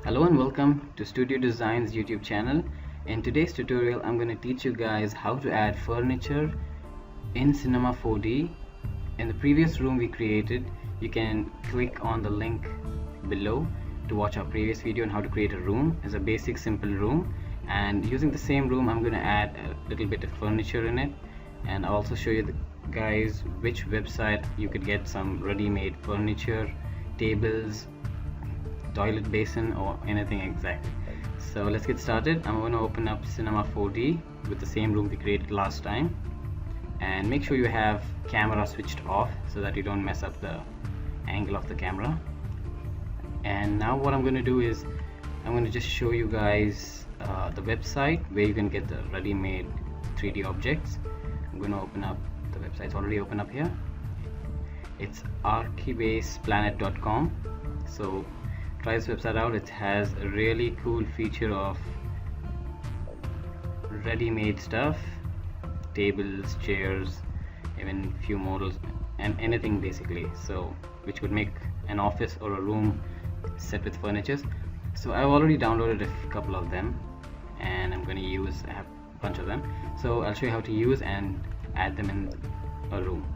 Hello and welcome to Studio Design's YouTube channel. In today's tutorial, I'm going to teach you guys how to add furniture in Cinema 4D. In the previous room we created, you can click on the link below to watch our previous video on how to create a room. It's a basic simple room, and using the same room I'm going to add a little bit of furniture in it, and I'll also show you guys which website you could get some ready-made furniture, tables, toilet basin or anything exactly. So let's get started. I'm going to open up Cinema 4D with the same room we created last time, and make sure you have camera switched off so that you don't mess up the angle of the camera. And now what I'm going to do is I'm going to just show you guys the website where you can get the ready-made 3D objects. I'm going to open up the website. It's already open up here. It's archibaseplanet.com. so try this website out. It has a really cool feature of ready-made stuff, tables, chairs, even few models and anything basically, so which would make an office or a room set with furniture. So I've already downloaded a couple of them and I'm going to I have a bunch of them, so I'll show you how to use and add them in a room.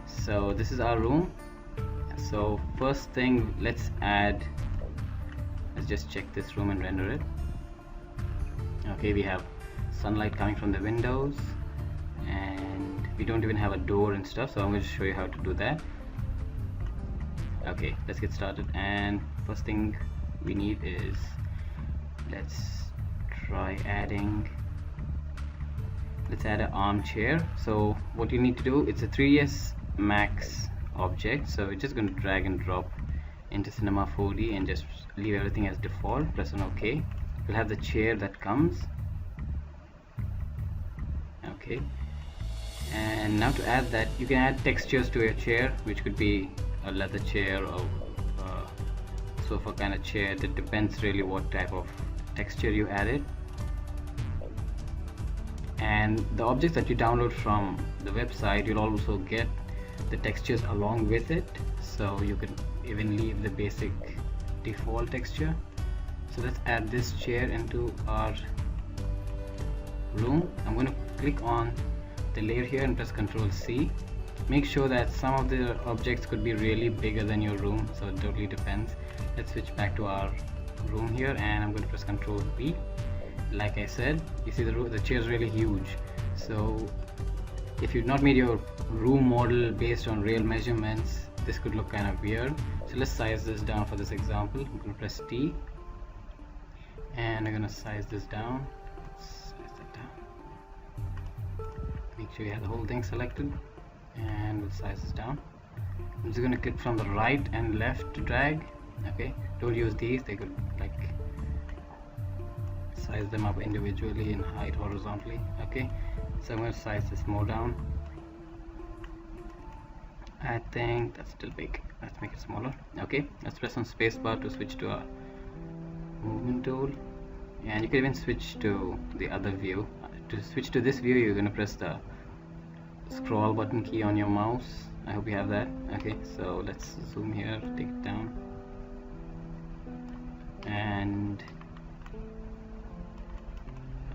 So this is our room. So first thing, let's just check this room and render it. Okay, we have sunlight coming from the windows and we don't even have a door and stuff, so I'm going to show you how to do that. Okay, let's get started. And first thing we need is, let's add an armchair. So what you need to do, it's a 3ds Max object, so we're just going to drag and drop into Cinema 4D and just leave everything as default. Press on OK. We'll have the chair that comes. Okay, and now to add that, you can add textures to your chair, which could be a leather chair or a sofa kind of chair. That depends really what type of texture you added. And the objects that you download from the website, you'll also get the textures along with it, so you can even leave the basic default texture. So let's add this chair into our room. I'm going to click on the layer here and press Ctrl C. Make sure that some of the objects could be really bigger than your room, so it totally depends. Let's switch back to our room here and I'm going to press Ctrl V. Like I said, you see the chair is really huge, so if you've not made your room model based on real measurements, this could look kind of weird. So let's size this down for this example. I'm going to press T and I'm going to size this down. Make sure you have the whole thing selected and we'll size this down. I'm just going to click from the right and left to drag. Okay, don't use these, they could like size them up individually in height horizontally. Okay, so I'm going to size this more down. I think that's still big. Let's make it smaller. Okay, let's press on spacebar to switch to a movement tool, and you can even switch to the other view. To switch to this view, you're going to press the scroll button key on your mouse. I hope you have that. Okay, so let's zoom here, take it down, and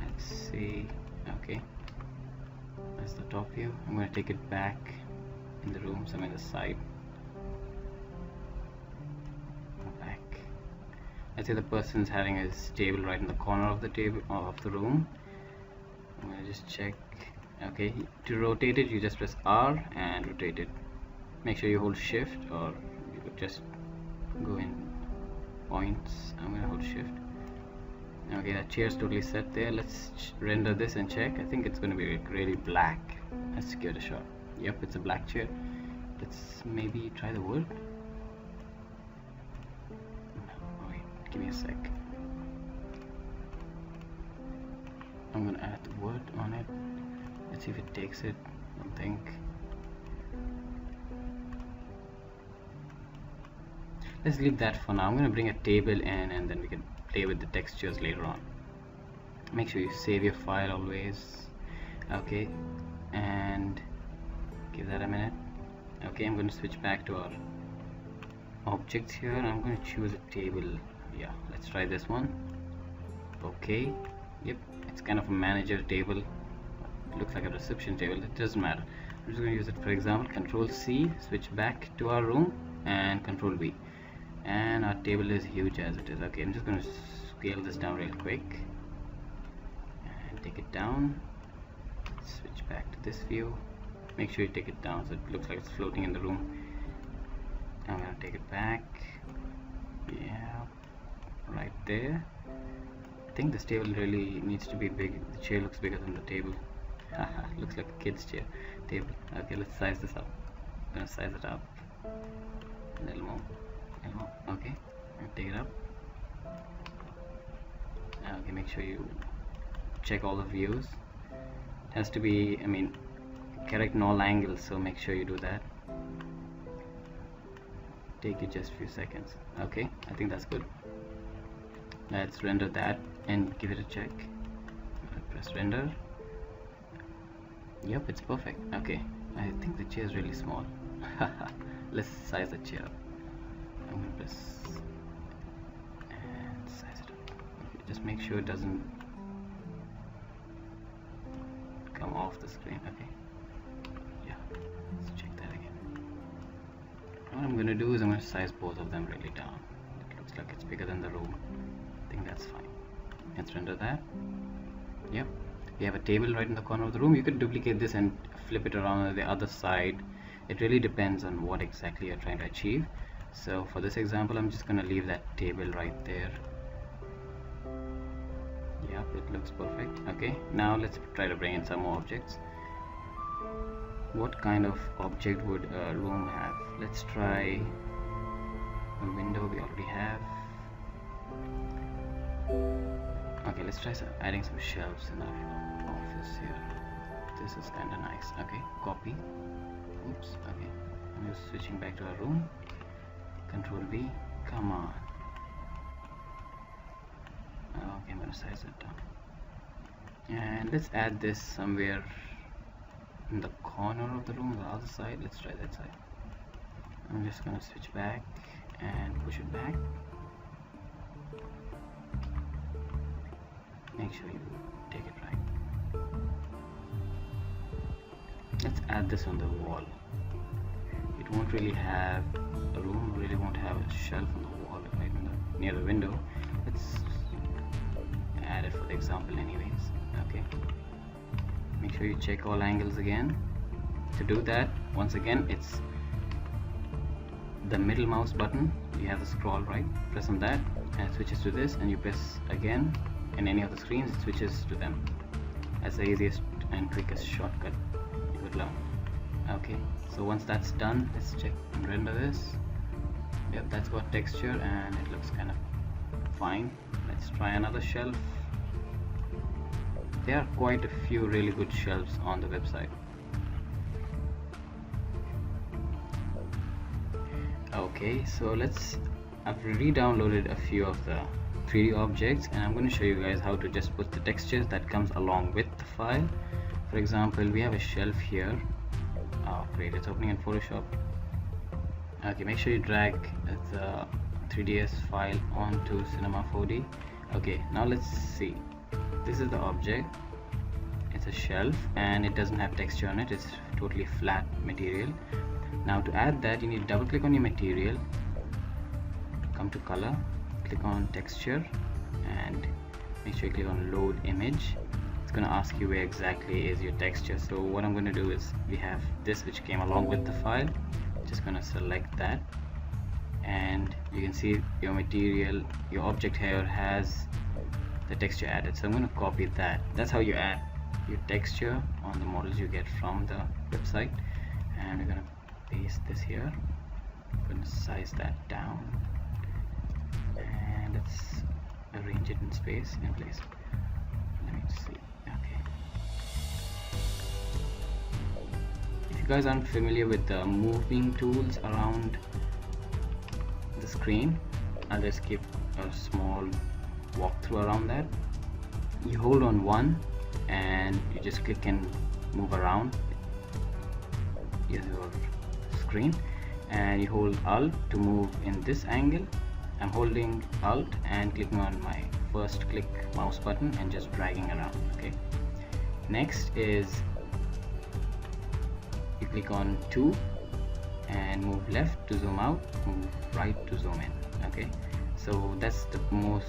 let's see. Okay, that's the top view. I'm going to take it back in the room, somewhere on the side. Back. Let's say the person's having his table right in the corner of the table of the room. I'm going to just check. Okay, to rotate it, you just press R and rotate it. Make sure you hold shift, or you could just go in points. I'm going to hold shift. Okay, that chair's totally set there. Let's render this and check. I think it's going to be really black. Let's give it a shot. Yep, it's a black chair. Let's maybe try the wood. Oh, wait, give me a sec. I'm gonna add the wood on it. Let's see if it takes it. I don't think. Let's leave that for now. I'm gonna bring a table in and then we can play with the textures later on. Make sure you save your file always. Okay, and give that a minute. Okay, I'm going to switch back to our objects here. I'm going to choose a table. Yeah, let's try this one. Okay, yep, it's kind of a manager table. It looks like a reception table. It doesn't matter. I'm just going to use it for example. Control C, switch back to our room, and Control V, and our table is huge as it is. Okay, I'm just going to scale this down real quick and take it down. Switch back to this view. Make sure you take it down so it looks like it's floating in the room. I'm going to take it back. Yeah, right there. I think this table really needs to be big. The chair looks bigger than the table. Haha, looks like a kid's chair table. Okay, let's size this up. I'm gonna size it up a little more. Okay, take it up. Okay, make sure you check all the views. It has to be, correct in all angles, so make sure you do that. Take you just a few seconds. Okay, I think that's good. Let's render that and give it a check. Press render. Yep, it's perfect. Okay, I think the chair is really small. Let's size the chair up. I'm gonna press and size it up. Okay, just make sure it doesn't come off the screen. Okay, yeah, let's check that again. What I'm gonna do is I'm gonna size both of them really down. It looks like it's bigger than the room. I think that's fine. Let's render that. Yep, we have a table right in the corner of the room. You could duplicate this and flip it around on the other side. It really depends on what exactly you're trying to achieve. So for this example, I'm just gonna leave that table right there. Yep, it looks perfect. Okay, now let's try to bring in some more objects. What kind of object would a room have? Let's try a window. We already have. Okay, let's try adding some shelves in our office here. This is kind of nice. Okay, copy. Oops. Okay, I'm just switching back to our room. Control V. Come on. Okay, I'm gonna size it down. And let's add this somewhere in the corner of the room, the other side. Let's try that side. I'm just gonna switch back and push it back. Make sure you take it right. Let's add this on the wall. It won't really have a room, really won't have a shelf on the wall right near the window. Let's add it for the example anyways. Okay, make sure you check all angles again. To do that, once again, it's the middle mouse button. You have the scroll right, press on that and it switches to this, and you press again in any of the screens, it switches to them. That's the easiest and quickest shortcut you could learn. Okay, so once that's done, let's check and render this. Yep, that's got texture and it looks kind of fine. Let's try another shelf. There are quite a few really good shelves on the website. Okay, so I've re-downloaded a few of the 3D objects, and I'm going to show you guys how to just put the textures that comes along with the file. For example, we have a shelf here. Oh great, it's opening in Photoshop. Okay, make sure you drag the 3ds file onto Cinema 4D. Okay, now let's see. This is the object. It's a shelf and it doesn't have texture on it. It's totally flat material. Now to add that, you need to double click on your material, come to color, click on texture, and make sure you click on load image. It's going to ask you where exactly is your texture. So what I'm going to do is, we have this which came along with the file. Just going to select that, and you can see your material, your object here has the texture added. So I'm going to copy that. That's how you add your texture on the models you get from the website. And we're going to paste this here. I'm going to size that down, and let's arrange it in space in place. Let me see. Okay, if you guys aren't familiar with the moving tools around the screen, I'll just give a small walkthrough around that. You hold on one and you just click and move around your screen, and you hold Alt to move in this angle, I'm holding Alt and clicking on my first click mouse button and just dragging around. Okay, next is you click on 2 and move left to zoom out, move right to zoom in. Okay, so that's the most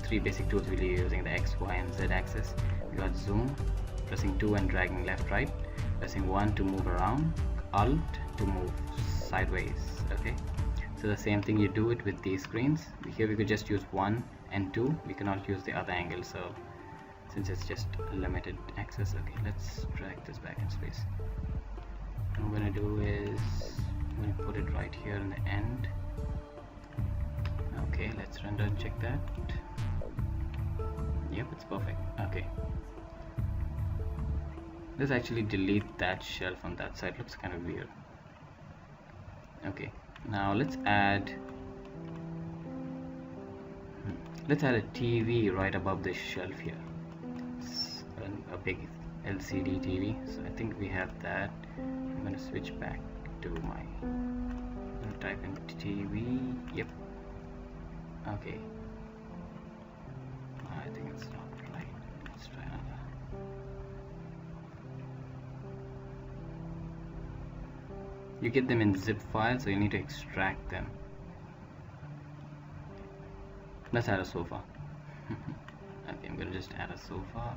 three basic tools we'll be using: the X, Y and Z axis. We got zoom, pressing 2 and dragging left right, pressing 1 to move around, Alt to move sideways. Okay, so the same thing you do it with these screens. Here we could just use 1 and 2, we cannot use the other angle, so since it's just limited access. Okay, let's drag this back in space. What I'm gonna do is I'm gonna put it right here in the end. Okay, let's render and check that. Yep, it's perfect. Okay, let's actually delete that shelf on that side, looks kind of weird. Okay, now let's add a TV right above this shelf here. It's a big LCD TV, so I think we have that. I'm going to switch back to my, I'm going to type in TV. Yep. Okay, I think it's not right. Let's try another. You get them in zip files, so you need to extract them. Let's add a sofa. Okay, I'm gonna just add a sofa.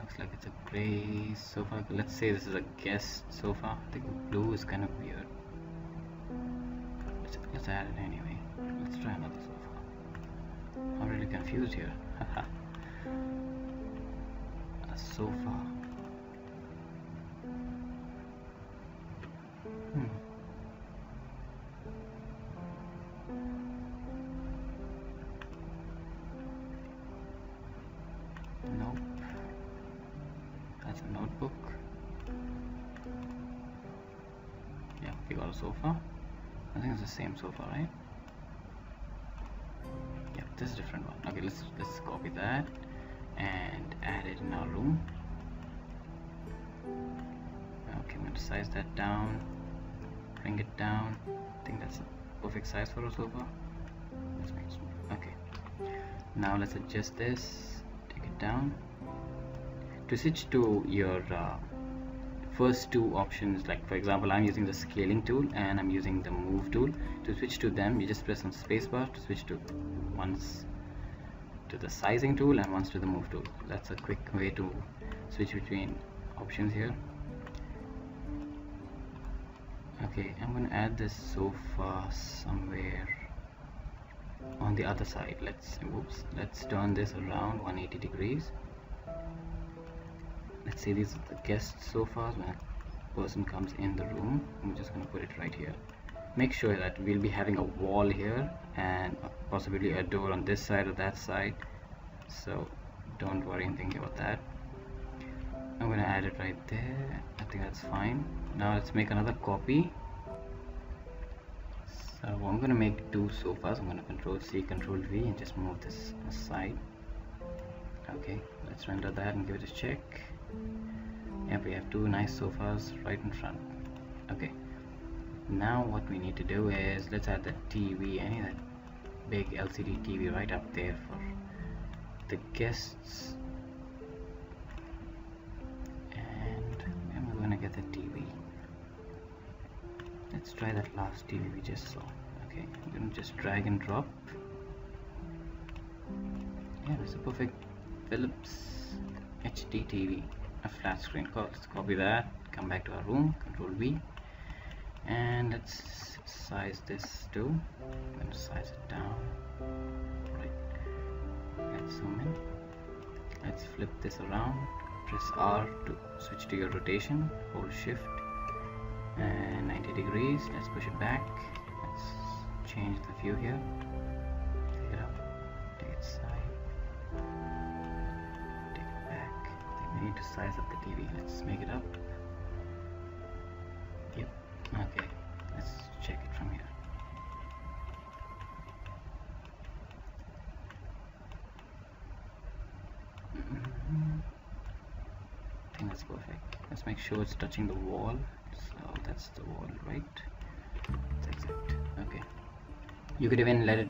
Looks like it's a gray sofa. Let's say this is a guest sofa. I think blue is kind of weird. Let's add it anyway. Let's try another sofa. I'm really confused here. A sofa. Nope. That's a notebook. Yeah, we got a sofa. I think it's the same sofa, right? Yeah, this is a different one. Okay, let's copy that and add it in our room. Okay, I'm going to size that down, bring it down. I think that's a perfect size for a sofa. Let's make it small. Okay, now let's adjust this, take it down. To switch to your first two options, like for example I'm using the scaling tool and I'm using the move tool. To switch to them, you just press on spacebar to switch to once to the sizing tool and once to the move tool. That's a quick way to switch between options here. Okay, I'm gonna add this sofa somewhere on the other side. Let's turn this around 180 degrees. Let's say these are the guest sofas. When a person comes in the room, I'm just going to put it right here. Make sure that we'll be having a wall here and possibly a door on this side or that side, so don't worry and think about that. I'm going to add it right there. I think that's fine. Now let's make another copy. So I'm going to make two sofas. I'm going to Control C, Control V and just move this aside. Okay, let's render that and give it a check. Yeah, we have two nice sofas right in front. Okay, now what we need to do is let's add the TV. I need that big LCD TV right up there for the guests, and we're gonna get the TV. Let's try that last TV we just saw. Okay, I'm gonna just drag and drop. Yeah, it's a perfect Philips HD TV, a flat screen. Let's copy that, come back to our room, Control V, and let's size this too. I'm going to size it down. Right, let's zoom in. Let's flip this around, press R to switch to your rotation, hold shift and 90 degrees. Let's push it back. Let's change the view here, take it up, take it side, we need to size up the TV. Let's make it up. Yep. Okay, let's check it from here. I think that's perfect. Let's make sure it's touching the wall. So that's the wall, right? That's exact. Okay. You could even let it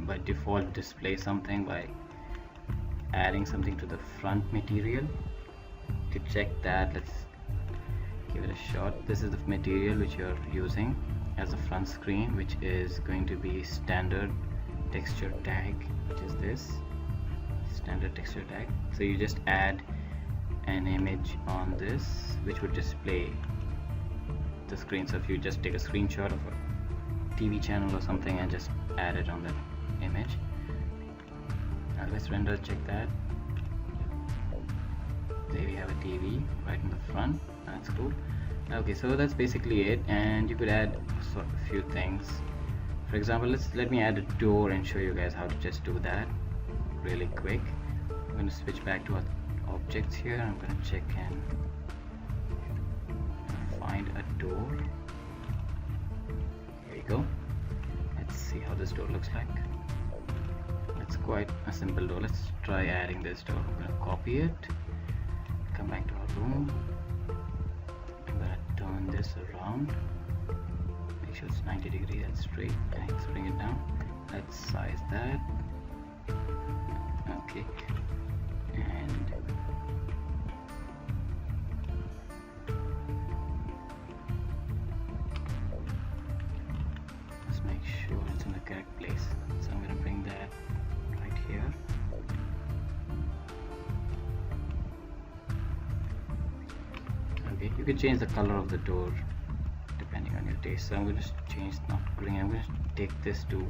by default display something by adding something to the front material. To check that, let's give it a shot. This is the material which you're using as a front screen, which is going to be standard texture tag, which is this standard texture tag. So you just add an image on this which would display the screen. So if you just take a screenshot of a TV channel or something and just add it on that image. Now let's render, check that. There we have a TV right in the front. That's cool. Okay, so that's basically it, and you could add a few things. For example, let me add a door and show you guys how to just do that really quick. I'm going to switch back to our objects here. I'm going to check and find a door. Here you go. Let's see how this door looks like. It's quite a simple door. Let's try adding this door. I'm going to copy it, come back to our room. I'm going to turn this around, make sure it's 90 degrees and straight. Let's bring it down. Let's size that. Okay, and let's make sure it's in the correct place. So I'm going to bring that right here. Okay, you can change the color of the door depending on your taste. So I'm going to change, not green, I'm going to take this to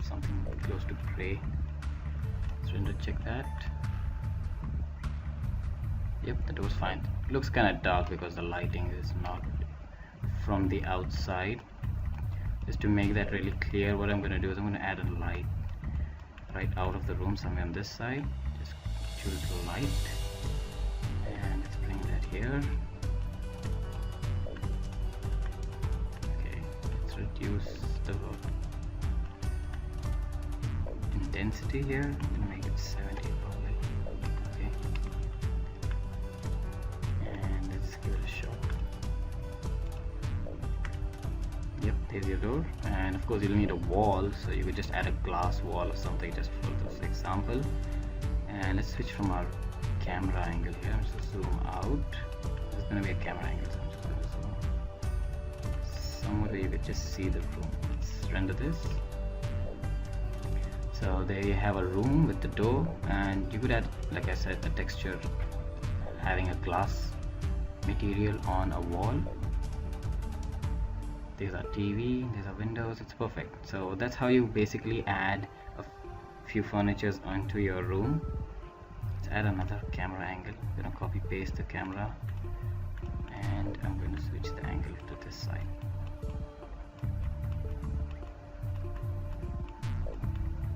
something close to gray. Let's render, check that. Yep, the door's fine. It looks kind of dark because the lighting is not from the outside. Just to make that really clear, what I'm going to do is I'm going to add a light right out of the room somewhere on this side. Just choose the light and let's bring that here. Okay, let's reduce the intensity here. I'm going to make it 70 probably. Okay, and let's give it a shot. Yep, there's your door. And of course you'll need a wall, so you could just add a glass wall or something just for this example. And let's switch from our camera angle here. I'm just zoom out. There's going to be a camera angle, so I'm just going to zoom somewhere where you could just see the room. Let's render this. So there you have a room with the door, and you could add, like I said, a texture having a glass material on a wall. There's a TV, there's a windows, it's perfect. So that's how you basically add a few furnitures onto your room. Let's add another camera angle. I'm going to copy paste the camera and I'm going to switch the angle to this side.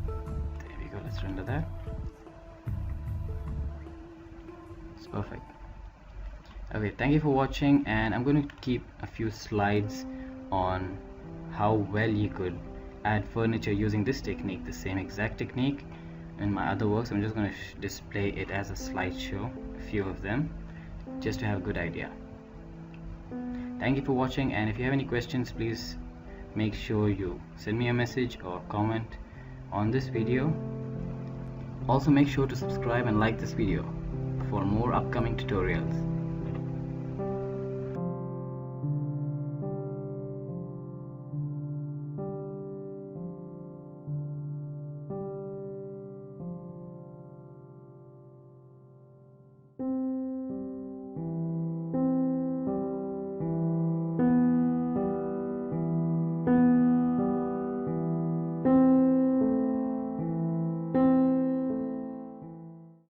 There we go, let's render that. It's perfect. Okay, thank you for watching, and I'm going to keep a few slides on how well you could add furniture using this technique, the same exact technique in my other works. I'm just going to display it as a slideshow, a few of them, just to have a good idea. Thank you for watching, and if you have any questions, please make sure you send me a message or comment on this video. Also make sure to subscribe and like this video for more upcoming tutorials.